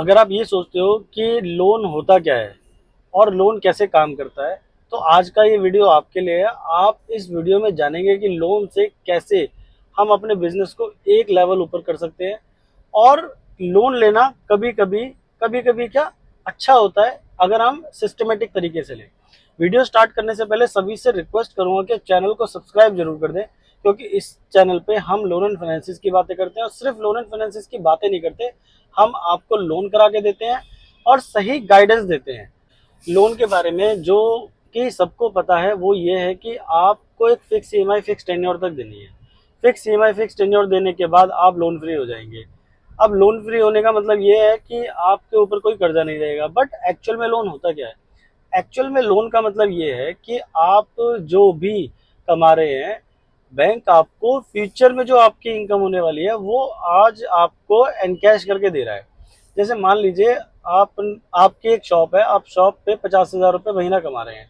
अगर आप ये सोचते हो कि लोन होता क्या है और लोन कैसे काम करता है, तो आज का ये वीडियो आपके लिए है। आप इस वीडियो में जानेंगे कि लोन से कैसे हम अपने बिजनेस को एक लेवल ऊपर कर सकते हैं। और लोन लेना कभी कभी क्या अच्छा होता है अगर हम सिस्टमेटिक तरीके से लें। वीडियो स्टार्ट करने से पहले सभी से रिक्वेस्ट करूंगा कि चैनल को सब्सक्राइब जरूर कर दें, क्योंकि इस चैनल पे हम लोन एंड फाइनेंसिस की बातें करते हैं और सिर्फ लोन एंड फाइनेंसिस की बातें नहीं करते, हम आपको लोन करा के देते हैं और सही गाइडेंस देते हैं लोन के बारे में। जो कि सबको पता है वो ये है कि आपको एक फिक्स ईएमआई फिक्स टेन्योर तक देनी है। फिक्स ईएमआई फिक्स टेन्योर देने के बाद आप लोन फ्री हो जाएंगे। अब लोन फ्री होने का मतलब ये है कि आपके ऊपर कोई कर्जा नहीं रहेगा। बट एक्चुअल में लोन होता क्या है? एक्चुअल में लोन का मतलब ये है कि आप जो भी कमा रहे हैं, बैंक आपको फ्यूचर में जो आपकी इनकम होने वाली है वो आज आपको एनकैश करके दे रहा है। जैसे मान लीजिए आप आपकी एक शॉप है, आप शॉप पे 50,000 रुपये महीना कमा रहे हैं।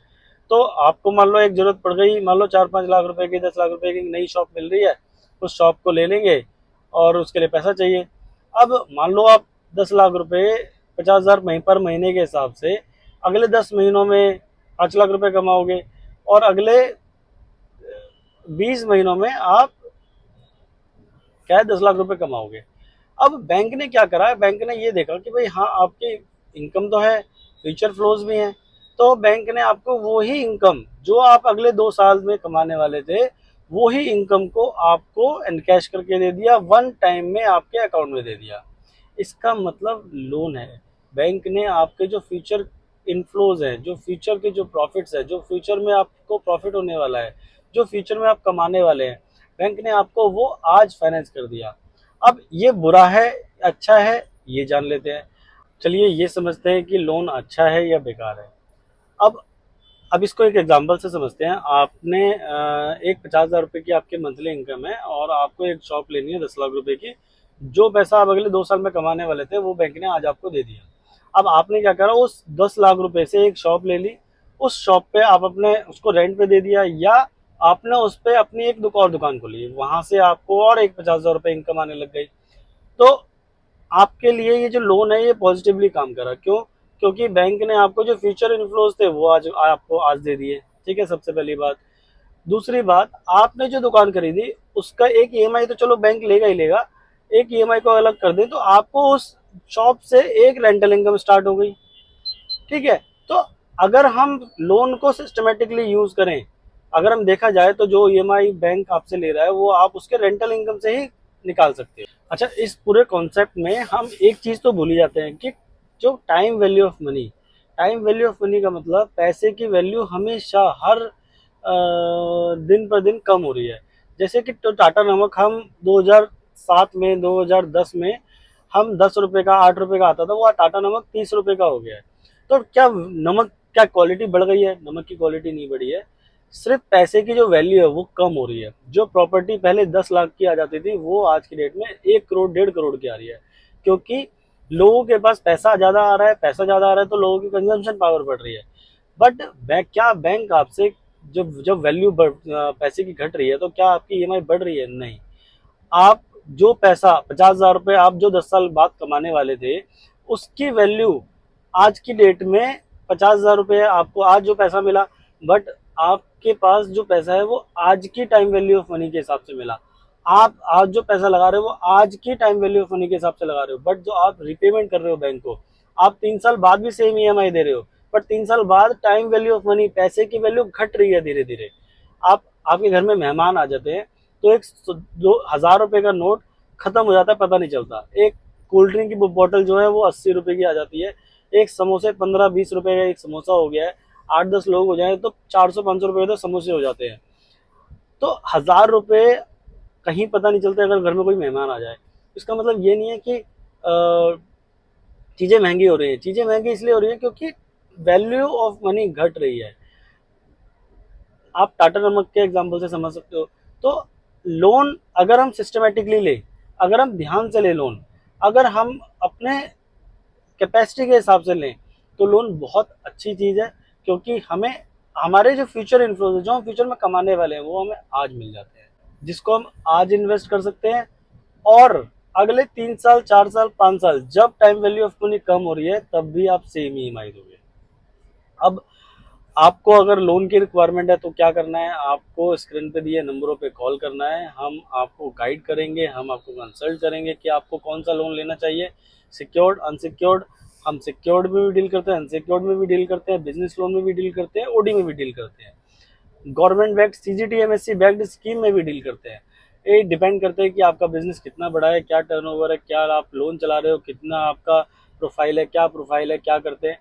तो आपको मान लो एक जरूरत पड़ गई, मान लो 4-5 लाख रुपए की, 10 लाख रुपए की नई शॉप मिल रही है, उस शॉप को ले लेंगे और उसके लिए पैसा चाहिए। अब मान लो आप 10 लाख रुपए 50,000 पर महीने के हिसाब से अगले 10 महीनों में 5 लाख रुपए कमाओगे और अगले 20 महीनों में आप क्या है 10 लाख रुपए कमाओगे। अब बैंक ने क्या करा है? बैंक ने ये देखा कि भाई हाँ, आपकी इनकम तो है, फ्यूचर फ्लोज भी हैं, तो बैंक ने आपको वो ही इनकम जो आप अगले 2 साल में कमाने वाले थे, वो ही इनकम को आपको एनकैश करके दे दिया, वन टाइम में आपके अकाउंट में दे दिया। इसका मतलब लोन है। बैंक ने आपके जो फ्यूचर इनफ्लोज हैं, जो फ्यूचर के जो प्रॉफिट्स है, जो फ्यूचर में आपको प्रॉफिट होने वाला है, जो फ्यूचर में आप कमाने वाले हैं, बैंक ने आपको वो आज फाइनेंस कर दिया। अब ये बुरा है अच्छा है, ये जान लेते हैं। चलिए ये समझते हैं कि लोन अच्छा है या बेकार है। अब अब इसको एक एग्जांपल से समझते हैं। आपने एक 50,000 रुपये की आपकी मंथली इनकम है और आपको एक शॉप लेनी है 10 लाख रुपए की। जो पैसा आप अगले 2 साल में कमाने वाले थे वो बैंक ने आज आपको दे दिया। अब आपने क्या करा, उस 10 लाख रुपए से एक शॉप ले ली, उस शॉप पे आप अपने उसको रेंट पे दे दिया, या आपने उस पे अपनी एक और दुकान खोली, वहां से आपको और एक 50,000 रुपये इनकम आने लग गई। तो आपके लिए ये जो लोन है ये पॉजिटिवली काम करा। क्यों? क्योंकि बैंक ने आपको जो फ्यूचर इन्फ्लोज थे वो आज आपको आज दे दिए। ठीक है, सबसे पहली बात। दूसरी बात, आपने जो दुकान खरीदी उसका एक ईएमआई तो चलो बैंक लेगा ही लेगा, एक ईएमआई को अलग कर दे तो आपको उस शॉप से एक रेंटल इनकम स्टार्ट हो गई। ठीक है। तो अगर हम लोन को सिस्टमेटिकली यूज करें, अगर हम देखा जाए तो जो ईएमआई बैंक आपसे ले रहा है वो आप उसके रेंटल इनकम से ही निकाल सकते हो। अच्छा, इस पूरे कॉन्सेप्ट में हम एक चीज तो भूल ही जाते हैं कि जो time value of money. Time value of money का मतलब पैसे की वैल्यू हमेशा हर दिन पर दिन कम हो रही है। जैसे कि तो टाटा नमक हम 2007 में 2010 में हम 10 रुपए का 8 रुपए का आता था, वो टाटा नमक 30 रुपए का हो गया है। तो क्या नमक क्या क्वालिटी बढ़ गई है? नमक की क्वालिटी नहीं बढ़ी है, सिर्फ पैसे की जो वैल्यू है वो कम हो रही है। जो प्रॉपर्टी पहले 10 लाख की आ जाती थी वो आज की डेट में 1 करोड़ 1.5 करोड़ की आ रही है, क्योंकि लोगों के पास पैसा ज्यादा आ रहा है। पैसा ज्यादा आ रहा है तो लोगों की कंजम्पशन पावर बढ़ रही है। बट क्या बैंक आपसे जब जब वैल्यू पैसे की घट रही है तो क्या आपकी ईएमआई बढ़ रही है? नहीं। आप जो पैसा 50,000 रुपये आप जो 10 साल बाद कमाने वाले थे, उसकी वैल्यू आज की डेट में 50,000 रुपये आपको आज जो पैसा मिला, बट आपके पास जो पैसा है वो आज की टाइम वैल्यू ऑफ मनी के हिसाब से मिला। आप आज जो पैसा लगा रहे हो वो आज की टाइम वैल्यू ऑफ मनी के हिसाब से लगा रहे हो, बट जो आप रिपेमेंट कर रहे हो बैंक को, आप 3 साल बाद भी सेम ईएमआई दे रहे हो, बट 3 साल बाद टाइम वैल्यू ऑफ मनी पैसे की वैल्यू घट रही है धीरे धीरे। आप आपके घर में मेहमान आ जाते हैं तो एक 2,000 रुपये का नोट खत्म हो जाता है, पता नहीं चलता। एक कोल्ड ड्रिंक की बोतल जो है वो 80 रुपए की आ जाती है। एक समोसे 15-20 रुपए का एक समोसा हो गया है। 8-10 लोग हो जाए तो 400-500 रुपए तो समोसे हो जाते हैं। तो 1,000 रुपए कहीं पता नहीं चलते अगर घर में कोई मेहमान आ जाए। इसका मतलब ये नहीं है कि चीजें महंगी हो रही है। चीजें महंगी इसलिए हो रही है क्योंकि वैल्यू ऑफ मनी घट रही है। आप टाटा नमक के एग्जाम्पल से समझ सकते हो। तो लोन अगर हम सिस्टमेटिकली ले, अगर हम ध्यान से ले लोन, अगर हम अपने कैपेसिटी के हिसाब से लें, तो लोन बहुत अच्छी चीज है। क्योंकि हमें हमारे जो फ्यूचर इन्फ्लोज है, जो हम फ्यूचर में कमाने वाले हैं, वो हमें आज मिल जाते हैं, जिसको हम आज इन्वेस्ट कर सकते हैं। और अगले 3 साल, 4 साल, 5 साल जब टाइम वैल्यू ऑफ मनी कम हो रही है तब भी आप सेम ईएमआई दोगे। अब आपको अगर लोन की रिक्वायरमेंट है तो क्या करना है, आपको स्क्रीन पे दिए नंबरों पे कॉल करना है, हम आपको गाइड करेंगे, हम आपको कंसल्ट करेंगे कि आपको कौन सा लोन लेना चाहिए, सिक्योर्ड, अनसिक्योर्ड। हम सिक्योर्ड में भी डील करते हैं, अनसिक्योर्ड में भी डील करते हैं, बिजनेस लोन में भी डील करते हैं, ओडी में भी डील करते हैं, government backed CGT MSc backed scheme में भी डील करते हैं। ये डिपेंड करते हैं कि आपका बिजनेस कितना बड़ा है, क्या टर्नओवर है, क्या आप लोन चला रहे हो, कितना आपका प्रोफाइल है, क्या प्रोफाइल है, क्या करते हैं।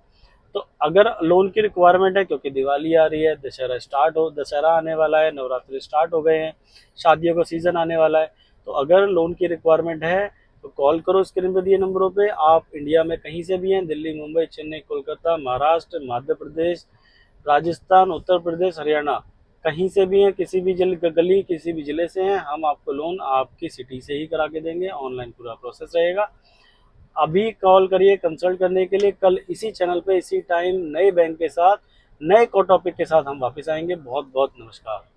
तो अगर लोन की रिक्वायरमेंट है, क्योंकि दिवाली आ रही है, दशहरा आने वाला है, नवरात्रि स्टार्ट हो गए हैं, शादियों का सीजन आने वाला है, तो अगर लोन की रिक्वायरमेंट है तो कॉल करो स्क्रीन पर दिए नंबरों पे। आप इंडिया में कहीं से भी हैं, दिल्ली, मुंबई, चेन्नई, कोलकाता, महाराष्ट्र, मध्य प्रदेश, राजस्थान, उत्तर प्रदेश, हरियाणा, कहीं से भी हैं, किसी भी गली, किसी भी जिले से हैं, हम आपको लोन आपकी सिटी से ही करा के देंगे। ऑनलाइन पूरा प्रोसेस रहेगा। अभी कॉल करिए कंसल्ट करने के लिए। कल इसी चैनल पे इसी टाइम नए बैंक के साथ, नए को टॉपिक के साथ हम वापस आएंगे। बहुत बहुत नमस्कार।